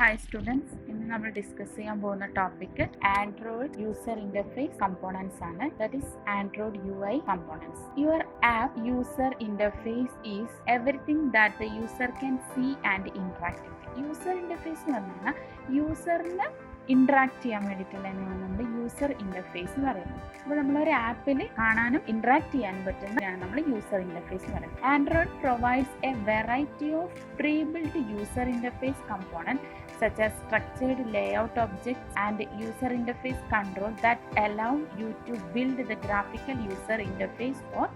Hi students, ഇന്ന് നമ്മൾ discuss ചെയ്യാൻ പോകുന്ന topic Android user interface components ആണ്. That is Android UI components. Your app user interface is everything that the user can see and interact with. User interface എന്ന് പറഞ്ഞാൽ യൂസറിന് interact ചെയ്യാൻ വേണ്ടിയിട്ടുള്ളതാണ് നമ്മൾ യൂസർ ഇന്റർഫേസ് എന്ന് പറയുന്നത്. അപ്പോൾ നമ്മളൊരു ആപ്പിൽ കാണാനും ഇന്ററാക്ട് ചെയ്യാനും പറ്റുന്നതാണ് നമ്മൾ യൂസർ ഇന്റർഫേസ് എന്ന് പറയുന്നത്. Android provides A variety of pre-built user interface components such as structured layout objects and user interface control that allow you to build the graphical user interface for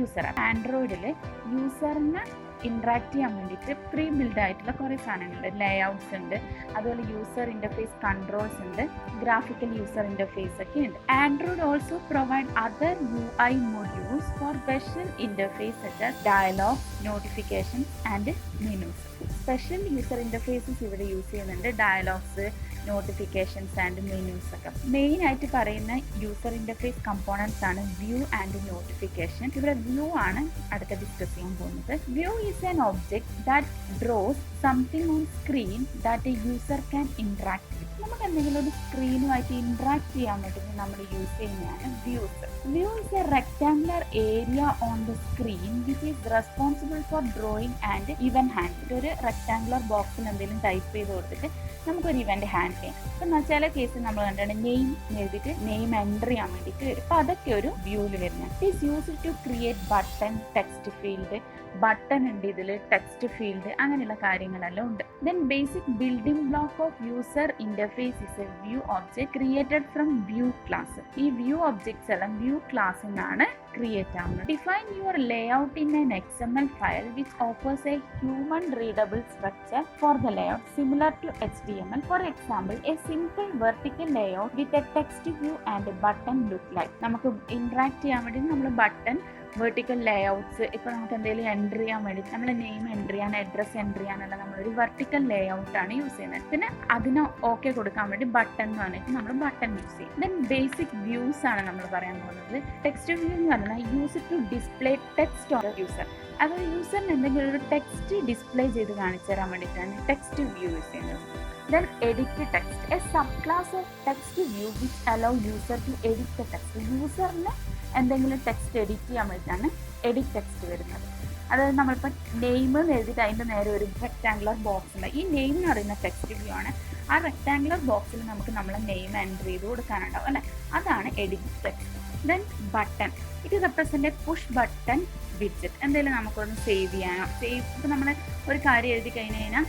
user app. ആൻഡ്രോയിഡിൽ യൂസറിന് interact ചെയ്യാൻ വേണ്ടിയിട്ട് pre build ആയിട്ടുള്ള കുറേ സാധനങ്ങളുണ്ട്. Layouts ഉണ്ട്, അതുപോലെ user interface controls ഉണ്ട്, ഗ്രാഫിക്കൽ യൂസർ ഇന്റർഫേസ് ഒക്കെ ഉണ്ട്. Android also provide other UI modules for special interface such as dialogue, notifications and menus. Special user interfaces ഇവിടെ യൂസ് ചെയ്യുന്നുണ്ട്, ഡയലോഗ്സ്, നോട്ടിഫിക്കേഷൻസ് ആൻഡ് മെനൂസ് ഒക്കെ. മെയിൻ ആയിട്ട് പറയുന്ന യൂസർ ഇന്റർഫേസ് കമ്പോണൻസ് ആണ് view and notification. ഇവിടെ view ആണ് അടുത്ത discuss ചെയ്യാൻ പോകുന്നത്. View is an object that draws something on screen that A user can interact with. നമുക്ക് എന്തെങ്കിലും ഒരു സ്ക്രീനുമായിട്ട് ഇന്ററാക്ട് ചെയ്യാൻ വേണ്ടി നമ്മൾ യൂസ് ചെയ്യുന്നതാണ് views. View is A rectangular area on the screen which is responsible for drawing and event hand. ഒരു rectangular ബോക്സിൽ എന്തെങ്കിലും ടൈപ്പ് ചെയ്ത് കൊടുത്തിട്ട് നമുക്കൊരു ഇവന്റ് ഹാൻഡ് ചെയ്യാം. അപ്പം ചില കേസിൽ നമ്മൾ കണ്ടാണ് നെയിം എഴുതിയിട്ട് നെയിം എൻ്റർ ചെയ്യാൻ വേണ്ടിയിട്ട് വരും. അപ്പം അതൊക്കെ ഒരു വ്യൂവിൽ വരുന്നത്. It is used to create button, text field, button ഉണ്ട് ഇതിൽ, ടെക്സ്റ്റ് ഫീൽഡ്, അങ്ങനെയുള്ള കാര്യങ്ങളെല്ലാം ഉണ്ട്. Then basic building block of user interface is a view object created from view class. ഈ വ്യൂ ഒബ്ജക്ട്സ് എല്ലാം വ്യൂ ക്ലാസ്സിൽ നിന്നാണ് ക്രിയേറ്റ് ആവുന്നത്. Define your layout in an XML file which offers a human readable structure for the layout similar to HTML. For example, a simple vertical layout with a text view and button look like. നമുക്ക് interact ചെയ്യാൻ വേണ്ടി നമ്മൾ button, vertical layouts, ഇപ്പോൾ നമുക്ക് എന്തെങ്കിലും enter ചെയ്യാൻ വേണ്ടി നമ്മൾ നെയിം എൻ്റർ ചെയ്യാൻ, അഡ്രസ് എൻ്റർ ചെയ്യാനല്ല നമ്മളൊരു വെർട്ടിക്കൽ ലേഔട്ടാണ് യൂസ് ചെയ്യുന്നത്. പിന്നെ അതിന് ഓക്കെ കൊടുക്കാൻ വേണ്ടി ബട്ടൺ എന്ന് പറഞ്ഞിട്ട് നമ്മൾ ബട്ടൺ യൂസ് ചെയ്യും. ദെൻ ബേസിക് വ്യൂസ് ആണ് നമ്മൾ പറയാൻ പോകുന്നത്. ടെക്സ്റ്റ് വ്യൂ എന്ന് പറഞ്ഞാൽ use to display text on user. അത് യൂസറിന് എന്തെങ്കിലും ഒരു ടെക്സ്റ്റ് ഡിസ്പ്ലേ ചെയ്ത് കാണിച്ചു തരാൻ വേണ്ടിയിട്ടാണ് ടെക്സ്റ്റ് വ്യൂ യൂസ് ചെയ്യുന്നത്. Then edit the text, a subclass of text view which allow user to edit the text. യൂസറിന് എന്തെങ്കിലും ടെക്സ്റ്റ് എഡിറ്റ് ചെയ്യാൻ വേണ്ടിയിട്ടാണ് എഡിറ്റ് ടെക്സ്റ്റ് വരുന്നത്. അതായത് നമ്മളിപ്പോൾ നെയിം എഴുതിയിട്ട് അതിൻ്റെ നേരെ ഒരു റെക്ടാങ്കുലർ ബോക്സ് ഉണ്ട്. ഈ നെയിം എന്ന് പറയുന്ന ടെക്സ്റ്റ് വ്യൂ ആണ്. ആ റെക്ടാങ്കുലർ ബോക്സിൽ നമുക്ക് നമ്മളെ നെയിം എൻ്റർ ചെയ്ത് കൊടുക്കാനുണ്ടാവും അല്ലേ, അതാണ് edit text. Then button, it represent A push button widget. എന്തെങ്കിലും നമുക്കൊന്ന് സേവ് ചെയ്യാനോ, ഇപ്പോൾ നമ്മൾ ഒരു കാര്യം എഴുതി കഴിഞ്ഞാൽ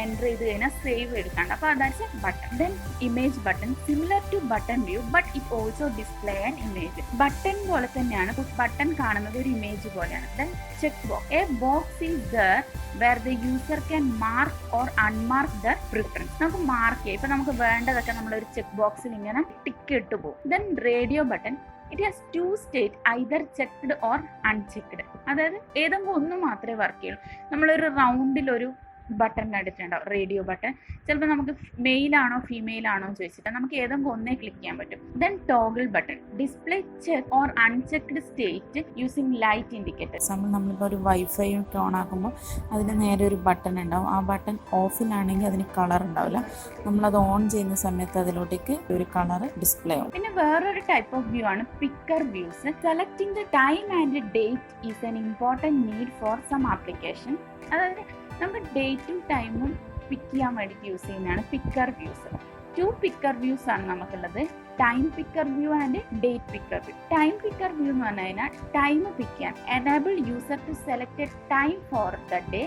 എൻ്റർ ചെയ്ത് കഴിഞ്ഞാൽ സേവ് എടുക്കാണ്ട്, അപ്പോൾ അതായത് button. Then image button, similar to button view but it also display an image. Button പോലെ തന്നെയാണ്, ബട്ടൺ കാണുന്നത് ഒരു ഇമേജ് പോലെയാണ്. Then check box, a box is there where the user can mark or unmark the preference. നമുക്ക് mark ചെയ്യാം, ഇപ്പം നമുക്ക് വേണ്ടതൊക്കെ നമ്മളൊരു ചെക്ക് ബോക്സിൽ ഇങ്ങനെ ടിക്ക് ഇട്ട് പോകും. Then radio button, it has two state, either checked or unchecked. അതായത് ഏതെങ്കിലും ഒന്ന് മാത്രമേ വർക്ക് ചെയ്യുള്ളൂ. നമ്മളൊരു റൗണ്ടിലൊരു ബട്ടൺ കണ്ടിട്ടുണ്ടാവും, റേഡിയോ ബട്ടൺ. ചിലപ്പോൾ നമുക്ക് മെയിൽ ആണോ ഫീമെയിൽ ആണോ എന്ന് ചോദിച്ചിട്ട് നമുക്ക് ഏതെങ്കിലും ഒന്നേ ക്ലിക്ക് ചെയ്യാൻ പറ്റും. Then toggle button, display check or unchecked state using light indicator. നമ്മളിപ്പോൾ ഒരു വൈഫൈ ഒക്കെ ഓൺ ആക്കുമ്പോൾ അതിന് നേരെ ഒരു ബട്ടൺ ഉണ്ടാവും. ആ ബട്ടൺ ഓഫിലാണെങ്കിൽ അതിന് കളർ ഉണ്ടാവില്ല. നമ്മളത് ഓൺ ചെയ്യുന്ന സമയത്ത് അതിലോട്ടേക്ക് ഒരു കളർ ഡിസ്പ്ലേ ആവും. പിന്നെ വേറൊരു ടൈപ്പ് ഓഫ് വ്യൂ ആണ് picker views. Selecting the time and date is an important need for some application. അതായത് നമുക്ക് ഡേറ്റും ടൈമും പിക്ക് ചെയ്യാൻ വേണ്ടിയിട്ട് യൂസ് ചെയ്യുന്നതാണ് പിക്കർ വ്യൂസ്. 2 പിക്കർ വ്യൂസ് ആണ് നമുക്കുള്ളത്, time picker view and date picker view. Time picker view എന്ന് പറഞ്ഞു കഴിഞ്ഞാൽ ടൈം പിക്ക് ചെയ്യാൻ enable user to select a time for the day,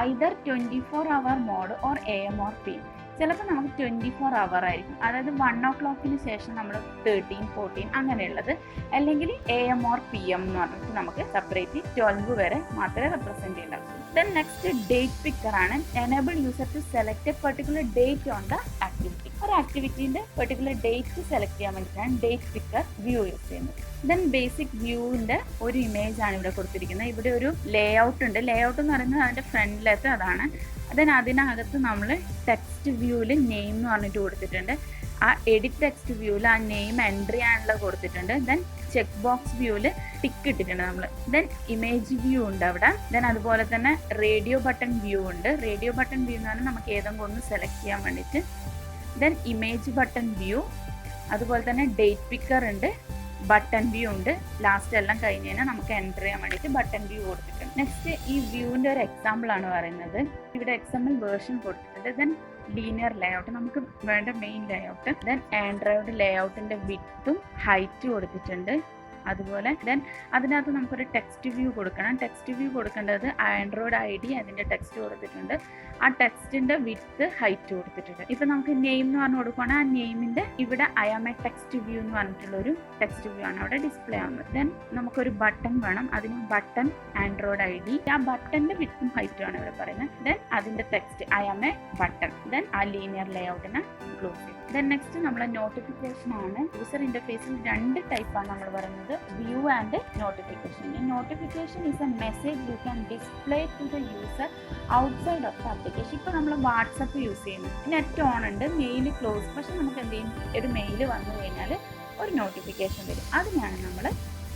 either 24 hour mode or AM or PM. ചിലപ്പോൾ നമുക്ക് 24 hour ആയിരിക്കും, അതായത് 1 o'clock ശേഷം നമ്മൾ 13, 14 അങ്ങനെയുള്ളത്, അല്ലെങ്കിൽ AM ഓർ PM എന്ന് പറഞ്ഞിട്ട് നമുക്ക് സെപ്പറേറ്റ് 12 വരെ മാത്രമേ റെപ്രസെൻറ്റ് ചെയ്യുന്നുള്ളൂ. ദെൻ നെക്സ്റ്റ് ഡേറ്റ് പിക്കർ ആണ്. Enable user to select a particular date on the activity. ഒരു ആക്ടിവിറ്റീൻ്റെ പെർട്ടിക്കുലർ ഡേറ്റ് സെലക്ട് ചെയ്യാൻ വേണ്ടിയിട്ടാണ് ഡേറ്റ് പിക്കർ വ്യൂ യൂസ് ചെയ്യുന്നത്. ദെൻ ബേസിക് വ്യൂവിൻ്റെ ഒരു ഇമേജ് ആണ് ഇവിടെ കൊടുത്തിരിക്കുന്നത്. ഇവിടെ ഒരു ലേഔട്ട് ഉണ്ട്. ലേഔട്ട് എന്ന് പറയുന്നത് അതിൻ്റെ ഫ്രണ്ടിലത്തെ അതാണ്. ദെൻ അതിനകത്ത് നമ്മൾ ടെക്സ്റ്റ് വ്യൂവിൽ നെയിം എന്ന് പറഞ്ഞിട്ട് കൊടുത്തിട്ടുണ്ട്. ആ എഡിറ്റ് ടെക്സ്റ്റ് വ്യൂവിൽ ആ നെയിം എൻ്റർ ചെയ്യാനുള്ള കൊടുത്തിട്ടുണ്ട്. ദെൻ ചെക്ക് ബോക്സ് വ്യൂവിൽ ടിക്ക് ഇട്ടിട്ടുണ്ട് നമ്മൾ. ദെൻ ഇമേജ് വ്യൂ ഉണ്ട് അവിടെ. ദെൻ അതുപോലെ തന്നെ റേഡിയോ ബട്ടൺ വ്യൂ ഉണ്ട്. റേഡിയോ ബട്ടൺ വ്യൂ എന്ന് പറഞ്ഞാൽ നമുക്ക് ഏതെങ്കിലും ഒന്ന് സെലക്ട് ചെയ്യാൻ വേണ്ടിയിട്ട്. ദെൻ ഇമേജ് ബട്ടൺ വ്യൂ, അതുപോലെ തന്നെ ഡേറ്റ് പിക്കർ ഉണ്ട്, ബട്ടൺ വ്യൂ ഉണ്ട്. ലാസ്റ്റ് എല്ലാം കഴിഞ്ഞ് കഴിഞ്ഞാൽ നമുക്ക് എൻ്റർ ചെയ്യാൻ വേണ്ടിയിട്ട് ബട്ടൺ വ്യൂ കൊടുത്തിട്ടുണ്ട്. നെക്സ്റ്റ് ഈ വ്യൂവിൻ്റെ ഒരു എക്സാമ്പിൾ ആണ് പറയുന്നത്. ഇവിടെ XML വേർഷൻ കൊടുത്തിട്ടുണ്ട്. ദെൻ ലീനിയർ ലേഔട്ട്, നമുക്ക് വേണ്ട മെയിൻ ലേഔട്ട്. ദെൻ ആൻഡ്രോയിഡ് ലേഔട്ടിൻ്റെ വിഡ്ത്തും ഹൈറ്റും കൊടുത്തിട്ടുണ്ട്. അതുപോലെ ദെൻ അതിനകത്ത് നമുക്കൊരു ടെക്സ്റ്റ് വ്യൂ കൊടുക്കണം. ടെക്സ്റ്റ് വ്യൂ കൊടുക്കേണ്ടത് ആൻഡ്രോയിഡ് ID, അതിൻ്റെ ടെക്സ്റ്റ് കൊടുത്തിട്ടുണ്ട്. ആ ടെക്സ്റ്റിൻ്റെ വിഡ്ത്ത് ഹൈറ്റ് കൊടുത്തിട്ടുണ്ട്. ഇപ്പം നമുക്ക് നെയിം എന്ന് പറഞ്ഞു കൊടുക്കുകയാണെങ്കിൽ ആ നെയിമിൻ്റെ ഇവിടെ I am a text view എന്ന് പറഞ്ഞിട്ടുള്ളൊരു ടെക്സ്റ്റ് വ്യൂ ആണ് അവിടെ ഡിസ്പ്ലേ ആവുന്നത്. ദെൻ നമുക്കൊരു ബട്ടൺ വേണം. അതിന് ബട്ടൺ ആൻഡ്രോയിഡ് ID, ആ ബട്ടൻ്റെ വിഡ്ത്തും ഹൈറ്റും ആണ് ഇവിടെ പറയുന്നത്. ദെൻ അതിൻ്റെ text I am a button. Then ആ ലീനിയർ ലേഔട്ടിനെ ക്ലോസ് ചെയ്യും. ദെൻ നെക്സ്റ്റ് നമ്മളെ നോട്ടിഫിക്കേഷൻ ആണ്. യൂസർ ഇന്റർഫേസിൽ 2 ടൈപ്പാണ് നമ്മൾ പറയുന്നത്, വ്യൂ ആൻഡ് നോട്ടിഫിക്കേഷൻ. ഈ notification is a message you can display to the user outside of the application. ഇപ്പോൾ നമ്മൾ വാട്സപ്പ് യൂസ് ചെയ്യുന്നു, നെറ്റ് ഓൺ ഉണ്ട്, മെയിൽ ക്ലോസ്, പക്ഷെ നമുക്ക് എന്ത് ചെയ്യും, ഒരു മെയിൽ വന്നു കഴിഞ്ഞാൽ ഒരു നോട്ടിഫിക്കേഷൻ വരും. അതിനാണ് നമ്മൾ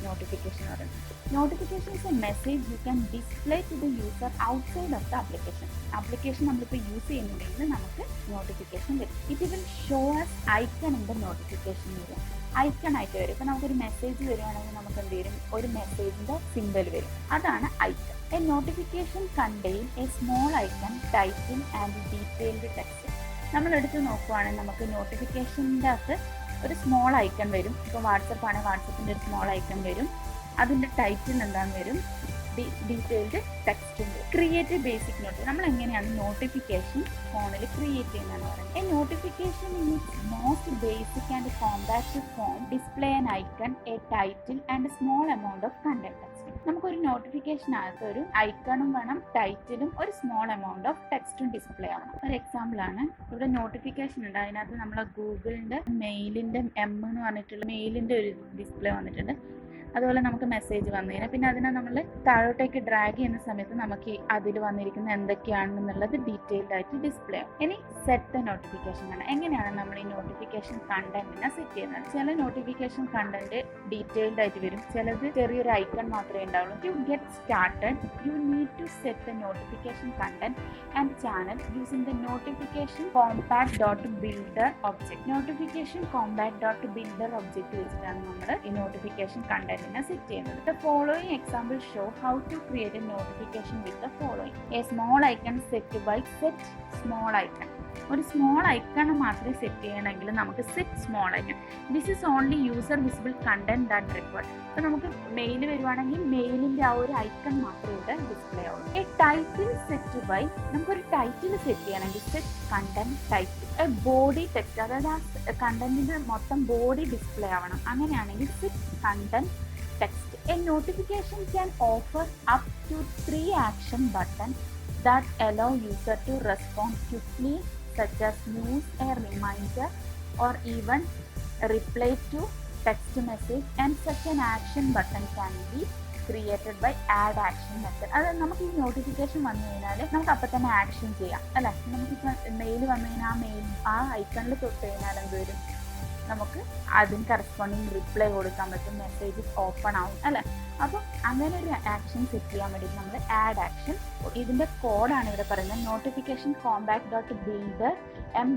നോട്ടിഫിക്കേഷൻ പറയുന്നത്. Notification is a message you can display to the user outside of the application. Application നമ്മളിപ്പോൾ യൂസ് ചെയ്യുന്നുണ്ടെങ്കിൽ നമുക്ക് നോട്ടിഫിക്കേഷൻ വരും. It will show as icon in the notification വരും. ഐക്കൺ ആയിട്ട് വരും. ഇപ്പോൾ നമുക്കൊരു മെസ്സേജ് വരുവാണെങ്കിൽ നമുക്ക് എന്ത് വരും, ഒരു മെസ്സേജിൻ്റെ സിംബൽ വരും. അതാണ് icon. A notification contain A small icon, title and detailed text. നമ്മൾ എടുത്ത് നോക്കുവാണെങ്കിൽ നമുക്ക് നോട്ടിഫിക്കേഷൻ്റെ അകത്ത് ഒരു സ്മോൾ ഐക്കൺ വരും. ഇപ്പോൾ വാട്സപ്പ് ആണെങ്കിൽ വാട്സപ്പിൻ്റെ ഒരു സ്മോൾ ഐക്കൺ വരും. അതിൻ്റെ ടൈറ്റിൽ എന്താണെന്ന് വരും, ഡീറ്റെയിൽഡ് ടെക്സ്റ്റും വരും. Create basic note. നമ്മൾ എങ്ങനെയാണ് നോട്ടിഫിക്കേഷൻ ഫോണിൽ ക്രിയേറ്റ് ചെയ്യുന്നതെന്ന് പറയുന്നത്. A notification in its most basic and compact form display an icon, a title and small amount of content text. നമുക്കൊരു നോട്ടിഫിക്കേഷനകത്ത് ഒരു ഐക്കണും വേണം, ടൈറ്റിലും ഒരു സ്മോൾ എമൗണ്ട് ഓഫ് ടെക്സ്റ്റും ഡിസ്പ്ലേ ആവണം. ഒരു എക്സാമ്പിളാണ് ഇവിടെ നോട്ടിഫിക്കേഷൻ ഉണ്ട്. അതിനകത്ത് നമ്മളെ ഗൂഗിളിൻ്റെ മെയിലിൻ്റെ M എന്ന് പറഞ്ഞിട്ടുള്ള മെയിലിൻ്റെ ഒരു ഡിസ്പ്ലേ വന്നിട്ടുണ്ട്. അതുപോലെ നമുക്ക് മെസ്സേജ് വന്നു കഴിഞ്ഞാൽ പിന്നെ അതിനെ നമ്മൾ താഴോട്ടേക്ക് ഡ്രാഗ് ചെയ്യുന്ന സമയത്ത് നമുക്ക് അതിൽ വന്നിരിക്കുന്ന എന്തൊക്കെയാണെന്നുള്ളത് ഡീറ്റെയിൽഡ് ആയിട്ട് ഡിസ്പ്ലേ ആവും. ഇനി സെറ്റ് ദ നോട്ടിഫിക്കേഷൻ ആണ്. എങ്ങനെയാണ് നമ്മൾ ഈ നോട്ടിഫിക്കേഷൻ കണ്ടന്റിനെ സെറ്റ് ചെയ്യുന്നത്? ചില നോട്ടിഫിക്കേഷൻ കണ്ടന്റ് ഡീറ്റെയിൽഡ് ആയിട്ട് വരും, ചിലത് ചെറിയൊരു ഐക്കൺ മാത്രമേ ഉണ്ടാവുള്ളൂ. To get started you need to set the notification content and channel using the notification compact dot builder object. Notification compact dot builder object വെച്ചിട്ടാണ് നമ്മൾ ഈ നോട്ടിഫിക്കേഷൻ കണ്ടന്റ് set ചെയ്യുന്നത്. The following example show how to create a notification with the following. A small icon set by set small icon. ഒരു small icon മാത്രമേ set ചെയ്യണമെങ്കിൽ നമുക്ക് set small icon. This is only user visible content that required. അപ്പോൾ നമുക്ക് mail വരുവാണെങ്കിൽ മെയിലിൻ്റെ ആ ഒരു icon മാത്രമേ ഇവിടെ ഡിസ്പ്ലേ ആവുള്ളൂ. എ ടൈറ്റിൽ സെറ്റ് ബൈ, നമുക്കൊരു ടൈറ്റിൽ സെറ്റ് ചെയ്യണമെങ്കിൽ set content title. A body text, അതായത് ആ കണ്ടന്റിൻ്റെ മൊത്തം ബോഡി ഡിസ്പ്ലേ ആവണം. അങ്ങനെയാണെങ്കിൽ set content text. A notification can offer up to 3 action buttons that allow user to respond quickly, such as news, a reminder, or even reply to text message. And such an action button can be created by add action method. അതായത് നമുക്ക് ഈ notification വന്നു കഴിഞ്ഞാൽ നമുക്ക് അപ്പം തന്നെ action ചെയ്യാം അല്ലേ. നമുക്കിപ്പോൾ മെയിൽ വന്നു കഴിഞ്ഞാൽ ആ ഐക്കണിൽ തൊട്ട് കഴിഞ്ഞാൽ എന്ത് വരും, നമുക്ക് അതിന് കറസ്പോണ്ടിങ് റിപ്ലൈ കൊടുക്കാൻ പറ്റും, മെസ്സേജ് ഓപ്പൺ ആവും അല്ലേ. അപ്പോൾ അങ്ങനെ ഒരു ആക്ഷൻ സെറ്റ് ചെയ്യാൻ വേണ്ടിയിട്ട് നമ്മൾ ആഡ് ആക്ഷൻ. ഇതിൻ്റെ കോഡാണ് ഇവിടെ പറയുന്നത്. Notification compact dot builder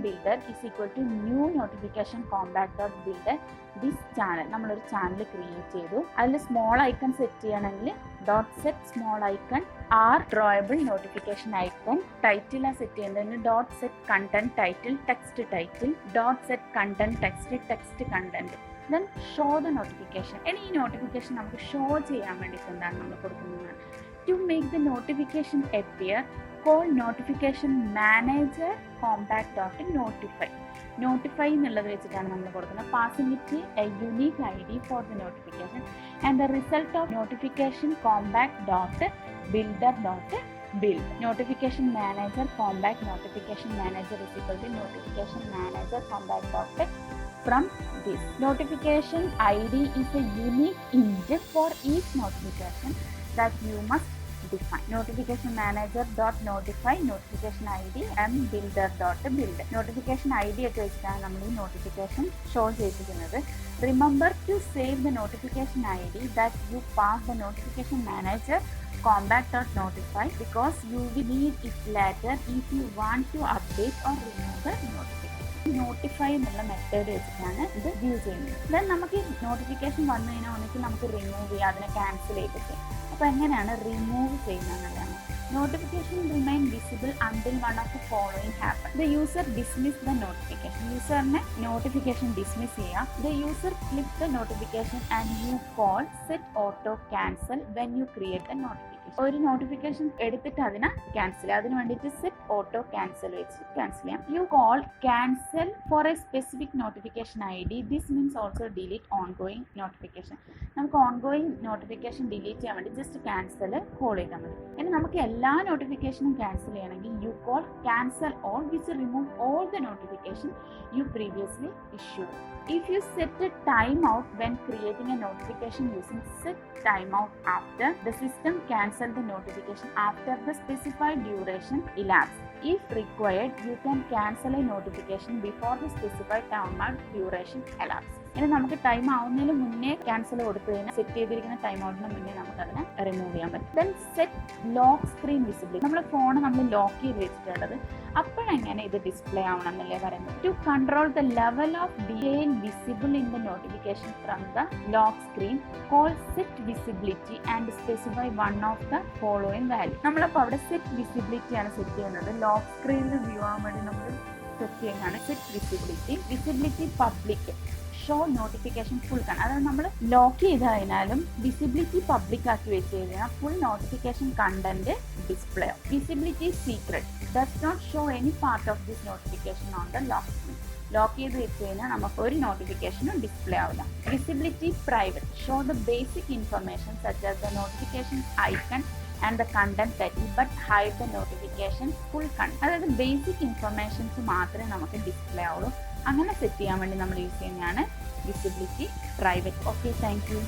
builder is equal to new notification compact dot builder this channel. നമ്മളൊരു ചാനൽ ക്രിയേറ്റ് ചെയ്തു. അതിൽ സ്മോൾ ഐക്കൺ സെറ്റ് ചെയ്യണമെങ്കിൽ dot set small icon R drawable notification icon. ടൈറ്റിലാണ് സെറ്റ് ചെയ്യുന്നതിന് dot set content title text title, dot set content text text content. Then show the notification. ഇനി ഈ notification നമുക്ക് show ചെയ്യാൻ വേണ്ടിയിട്ട് എന്താണ് നമ്മൾ കൊടുക്കുന്നത്? To make the notification appear call notification manager compact dot notify. Notify എന്നുള്ളത് വെച്ചിട്ടാണ് നമ്മൾ കൊടുക്കുന്നത്. Passing it a unique ID for the notification and the result of notification compact dot builder dot build. Notification manager compact notification manager is equal to notification manager compact dot from this. Notification ID is a unique int for each notification that you must define. Notification manager dot notify notification id mbuilder dot build. Notification id ഒക്കെ വെച്ചിട്ടാണ് നമ്മൾ ഈ notification show ചെയ്തിരിക്കുന്നത്. Remember to save the notification id that you pass the notification manager combat.notify because you will need it later if you want to update or remove the notification. Notify എന്നുള്ള method വെച്ചിട്ടാണ് ഇത് use ചെയ്യുന്നത്. Then നമുക്ക് notification വന്നു കഴിഞ്ഞാൽ ഒന്നിച്ച് നമുക്ക് remove ചെയ്യാം, അതിനെ ക്യാൻസൽ ചെയ്തിട്ട്. അപ്പോൾ എങ്ങനെയാണ് remove ചെയ്യുന്നതെന്നുള്ളതാണ്. Notification remain visible until one of the following happen. The user dismiss the notification. യൂസറിനെ നോട്ടിഫിക്കേഷൻ ഡിസ്മിസ് ചെയ്യാം. The user click the notification and you call set auto cancel when you create the notification. ഒരു notification എടുത്തിട്ട് അതിനെ cancel ചെയ്യാം. അതിന് വേണ്ടിയിട്ട് set auto cancel വെച്ച് cancel ചെയ്യാം. You call cancel for a specific notification ID. This means also delete ongoing notification. നമുക്ക് ongoing notification delete ചെയ്യാൻ വേണ്ടി ജസ്റ്റ് ക്യാൻസൽ കോൾ ചെയ്താൽ മതി. ഇനി നമുക്ക് എല്ലാ നോട്ടിഫിക്കേഷനും ക്യാൻസൽ ചെയ്യണമെങ്കിൽ you call cancel all which remove all the notification you previously issued. If you set a timeout when creating a notification using set timeout after, the system cancel the notification after the specified duration elapsed. If required, you can cancel a notification before the specified timeout duration elapsed. ഇനി നമുക്ക് time ആവുന്നതിന് മുന്നേ cancel കൊടുത്തു കഴിഞ്ഞാൽ set ചെയ്തിരിക്കുന്ന time ഔട്ടിന് മുന്നേ നമുക്ക് അതിനെ റിമൂവ് ചെയ്യാൻ പറ്റും. Then set lock screen visibility. നമ്മുടെ ഫോൺ നമ്മൾ ലോക്ക് ചെയ്ത് വെച്ചിട്ടുള്ളത് അപ്പോഴെങ്ങനെ ഇത് ഡിസ്പ്ലേ ആവണം എന്നല്ലേ പറയുന്നത്. To control the level of detail visible in the notification from the lock screen, call set visibility and specify one of the following value. നമ്മളപ്പോൾ അവിടെ സെറ്റ് വിസിബിലിറ്റി ആണ് സെറ്റ് ചെയ്യുന്നത്. ലോക്ക് സ്ക്രീനിൽ വ്യൂ ആവാൻ വേണ്ടി നമ്മൾ സെറ്റ് ചെയ്യുന്നതാണ് set visibility. Visibility public, show notification full കാണാം. അതായത് നമ്മൾ ലോക്ക് ചെയ്ത് കഴിഞ്ഞാലും വിസിബിലിറ്റി പബ്ലിക് ആക്കി വെച്ച് കഴിഞ്ഞാൽ ഫുൾ നോട്ടിഫിക്കേഷൻ കണ്ടന്റ് ഡിസ്പ്ലേ ആവും. Visibility secret does not show any part of this notification on the lock screen. Lock ചെയ്ത് വെച്ച് കഴിഞ്ഞാൽ നമുക്ക് ഒരു നോട്ടിഫിക്കേഷനും ഡിസ്പ്ലേ ആവില്ല. Visibility private show the basic information such as the notification icon and the content set but hide the notification full content. അതായത് basic informations മാത്രമേ നമുക്ക് ഡിസ്പ്ലേ ആവുള്ളൂ. അങ്ങനെ സെറ്റ് ചെയ്യാൻ വേണ്ടി നമ്മൾ യൂസ് ചെയ്യുന്നതാണ് visibility private. Okay, thank you.